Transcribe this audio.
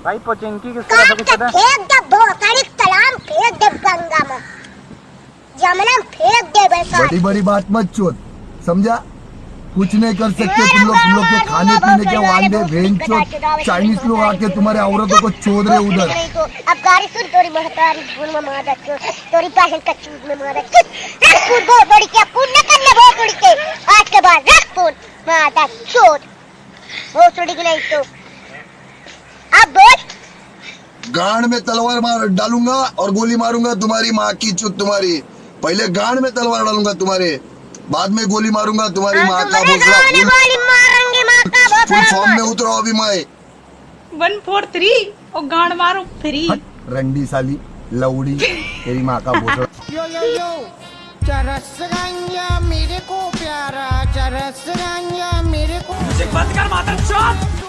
भाई पोचिंकी किसका फेंक दे भोसड़ी तलाम फेंक दे गंगा में जमना फेंक दे बेटा। बड़ी बड़ी बात मत चोद, समझा? कुछ नहीं कर सकते तुम लोग के खाने पीने के वांदे भेंचो चाइनीज लोग आके तुम्हारे औरतों को चोद रहे उधर। अब गाड़ी सुन तोरी महतारी भूल में मार दे तोरी पासन का चूज में मार दे रखपुर बहुत बड़ी क्या कूद न करने बहुत बड़ी के आज के बाद रखपुर मार दे चोद बहुत बड़ी नहीं तो अब बोल। गांड में तलवार मार डालूंगा और गोली मारूंगा तुम्हारी माँ की चुत तुम्हारी। पहले गांड में तलवार डालूंगा तुम्हारे, बाद में गोली मारूंगा तुम्हारी माँ का भोसड़ा। फुल फॉर्म में उतरो अभी मैं 143 और गांड मारो फ्री। रंडी साली लौड़ी तेरी माँ का भोसड़ा। यो चरस गंजा मेरे को प्यारा चरस गंजा मेरे को। बंद कर माता चोद।